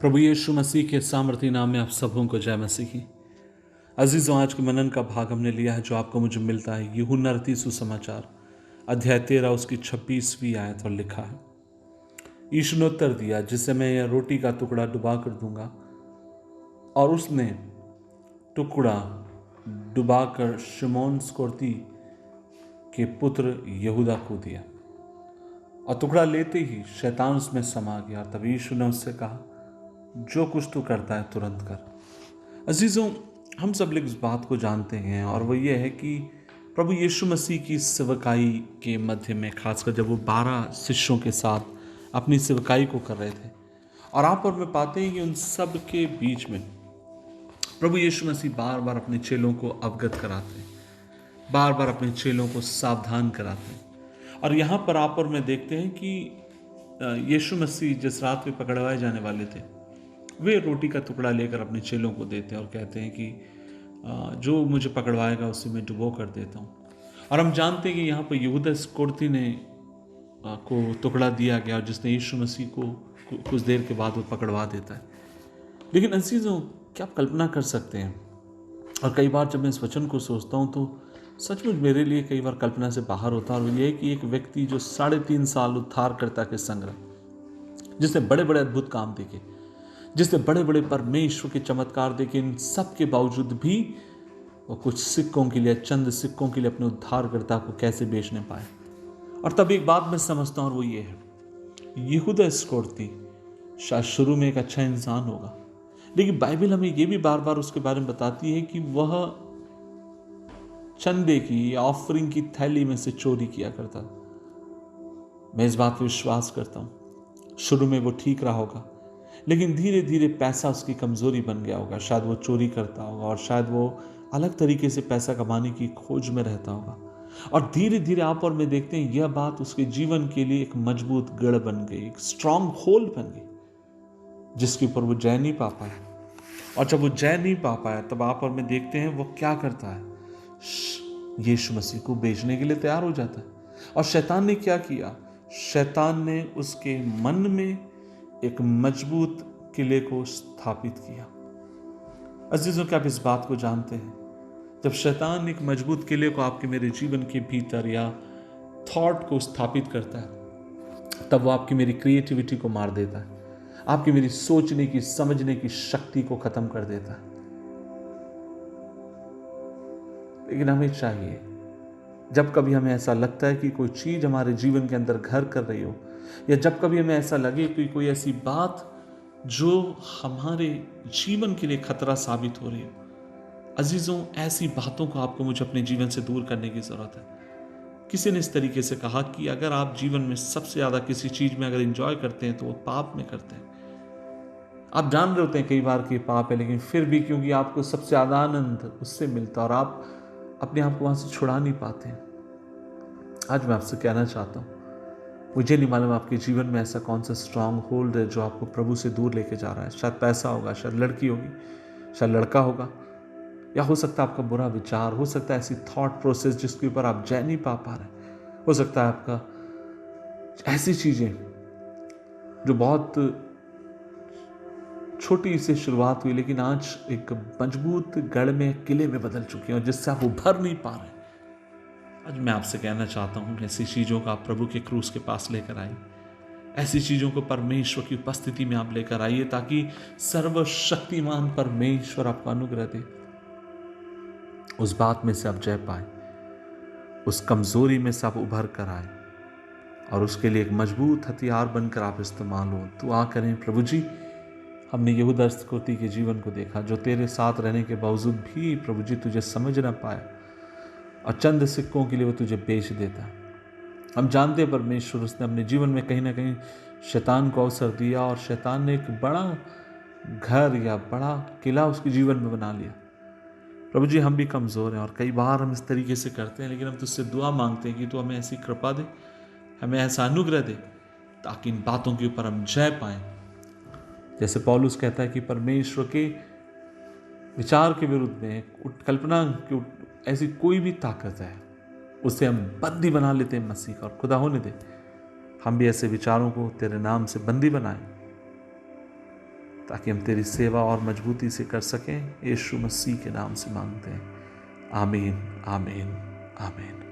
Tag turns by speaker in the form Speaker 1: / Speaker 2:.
Speaker 1: प्रभु यीशु मसीह के सामर्थी नाम में आप सबों को जय मसीह की। अजीजों, आज के मनन का भाग हमने लिया है जो आपको मुझे मिलता है यूहन्ना रचित सुसमाचार अध्याय 13 उसकी 26वीं आयत पर लिखा है। यीशु ने उत्तर दिया, जिससे मैं यह रोटी का टुकड़ा डुबा कर दूंगा। और उसने टुकड़ा डुबाकर शिमोन स्कोर्ती के पुत्र यहूदा को दिया, और टुकड़ा लेते ही शैतान उसमें समा गया। तभी यीशु ने उससे कहा, जो कुछ तू करता है तुरंत कर। अजीजों, हम सब लोग इस बात को जानते हैं, और वो ये है कि प्रभु यीशु मसीह की सेवकाई के मध्य में, खासकर जब वो 12 शिष्यों के साथ अपनी सेवकाई को कर रहे थे, और आप और मैं पाते हैं कि उन सब के बीच में प्रभु यीशु मसीह बार बार अपने चेलों को अवगत कराते हैं, बार बार अपने चेलों को सावधान कराते हैं। और यहाँ पर आप और मैं देखते हैं कि यीशु मसीह जिस रात में पकड़वाए जाने वाले थे, वे रोटी का टुकड़ा लेकर अपने चेलों को देते हैं और कहते हैं कि जो मुझे पकड़वाएगा उसे मैं डुबो कर देता हूँ। और हम जानते हैं कि यहाँ पर यहूदा इस्करियोती ने को टुकड़ा दिया गया, और जिसने यीशु मसीह को कुछ देर के बाद वो पकड़वा देता है। लेकिन अजीजों, क्या आप कल्पना कर सकते हैं, और कई बार जब मैं इस वचन को सोचता हूँ तो सचमुच मेरे लिए कई बार कल्पना से बाहर होता है। और ये है कि एक व्यक्ति जो 3.5 साल उद्धारकर्ता के संग रहा, जिसने बड़े बड़े अद्भुत काम देखे, जिसने बड़े बड़े परमेश्वर के चमत्कार देखे, इन सब के बावजूद भी वो कुछ सिक्कों के लिए, चंद सिक्कों के लिए अपने उद्धारकर्ता को कैसे बेचने पाए। और तब एक बात मैं समझता हूँ, और वो ये है, यहूदा इस्करियोती शायद शुरू में एक अच्छा इंसान होगा, लेकिन बाइबल हमें ये भी बार बार उसके बारे में बताती है कि वह चंदे की या ऑफरिंग की थैली में से चोरी किया करता। मैं इस बात पर विश्वास करता हूँ, शुरू में वो ठीक रहा होगा, लेकिन धीरे धीरे पैसा उसकी कमजोरी बन गया होगा। शायद वो चोरी करता होगा, और शायद वो अलग तरीके से पैसा कमाने की खोज में रहता होगा। और धीरे धीरे आप और मैं देखते हैं यह बात उसके जीवन के लिए एक मजबूत गढ़ बन गई, एक स्ट्रांग होल्ड बन गई, जिसके ऊपर वो जय नहीं पा पाया। और जब वो जय नहीं पा पाया, तब आप और मैं देखते हैं वो क्या करता है, यीशु मसीह को बेचने के लिए तैयार हो जाता है। और शैतान ने क्या किया, शैतान ने उसके मन में एक मजबूत किले को स्थापित किया। अजीजों, क्या आप इस बात को जानते हैं, जब शैतान एक मजबूत किले को आपके मेरे जीवन के भीतर या थॉट को स्थापित करता है, तब वो आपकी मेरी क्रिएटिविटी को मार देता है, आपकी मेरी सोचने की, समझने की शक्ति को खत्म कर देता है। लेकिन हमें चाहिए, जब कभी हमें ऐसा लगता है कि कोई चीज हमारे जीवन के अंदर घर कर रही हो, या जब कभी हमें ऐसा लगे कि कोई ऐसी बात जो हमारे जीवन के लिए खतरा साबित हो रही हो, अजीजों, ऐसी बातों को आपको मुझे अपने जीवन से दूर करने की जरूरत है। किसी ने इस तरीके से कहा कि अगर आप जीवन में सबसे ज्यादा किसी चीज में अगर एंजॉय करते हैं तो वो पाप में करते हैं। आप जान रहे होते हैं कई बार कि पाप है, लेकिन फिर भी क्योंकि आपको सबसे ज्यादा आनंद उससे मिलता, और आप अपने आप को वहां से छुड़ा नहीं पाते हैं। आज मैं आपसे कहना चाहता हूं, मुझे नहीं मालूम आपके जीवन में ऐसा कौन सा स्ट्रांग होल्ड है जो आपको प्रभु से दूर लेके जा रहा है। शायद पैसा होगा, शायद लड़की होगी, शायद लड़का होगा, या हो सकता है आपका बुरा विचार, हो सकता है ऐसी थॉट प्रोसेस जिसके ऊपर आप जय नहीं पा रहे, हो सकता है आपका ऐसी चीजें जो बहुत छोटी सी शुरुआत हुई, लेकिन आज एक मजबूत गढ़ में, किले में बदल चुकी हैं, और जिससे आप उभर नहीं पा रहे। आज मैं आपसे कहना चाहता हूं, ऐसी चीजों का आप प्रभु के क्रूस के पास लेकर आइए, ऐसी चीजों को परमेश्वर की उपस्थिति में आप लेकर आइए, ताकि सर्वशक्तिमान परमेश्वर आपको अनुग्रह दे, उस बात में से आप जय पाए, उस कमजोरी में से आप उभर कर आए, और उसके लिए एक मजबूत हथियार बनकर आप इस्तेमाल हो। दुआ करें, प्रभु जी, हमने यहूदा इस्करियोती के जीवन को देखा, जो तेरे साथ रहने के बावजूद भी प्रभु जी तुझे समझ ना पाया, और चंद सिक्कों के लिए वो तुझे बेच देता। हम जानते हैं परमेश्वर, उसने अपने जीवन में कहीं ना कहीं शैतान को अवसर दिया, और शैतान ने एक बड़ा घर या बड़ा किला उसके जीवन में बना लिया। प्रभु जी, हम भी कमज़ोर हैं, और कई बार हम इस तरीके से करते हैं, लेकिन हम तुझसे दुआ मांगते हैं कि तू हमें ऐसी कृपा दे, हमें ऐसा अनुग्रह दे, ताकि इन बातों के ऊपर हम जय पाएं। जैसे पौलुस कहता है कि परमेश्वर के विचार के विरुद्ध में, कल्पना की ऐसी कोई भी ताकत है, उसे हम बंदी बना लेते हैं मसीह का। और खुदा होने दे हम भी ऐसे विचारों को तेरे नाम से बंदी बनाएं, ताकि हम तेरी सेवा और मजबूती से कर सकें। यीशु मसीह के नाम से मांगते हैं, आमीन, आमीन, आमीन।